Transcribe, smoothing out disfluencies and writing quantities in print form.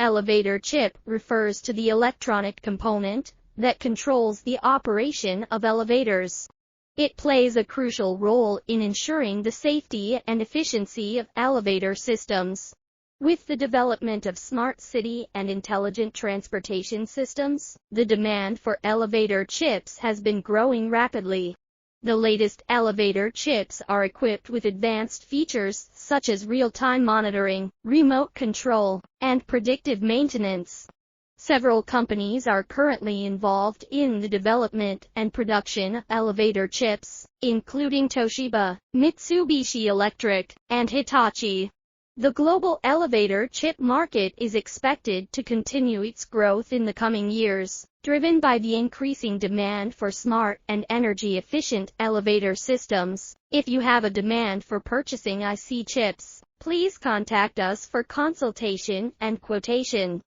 Elevator chip refers to the electronic component that controls the operation of elevators. It plays a crucial role in ensuring the safety and efficiency of elevator systems. With the development of smart city and intelligent transportation systems, the demand for elevator chips has been growing rapidly. The latest elevator chips are equipped with advanced features such as real-time monitoring, remote control, and predictive maintenance. Several companies are currently involved in the development and production of elevator chips, including Toshiba, Mitsubishi Electric, and Hitachi. The global elevator chip market is expected to continue its growth in the coming years, driven by the increasing demand for smart and energy-efficient elevator systems. If you have a demand for purchasing IC chips, please contact us for consultation and quotation.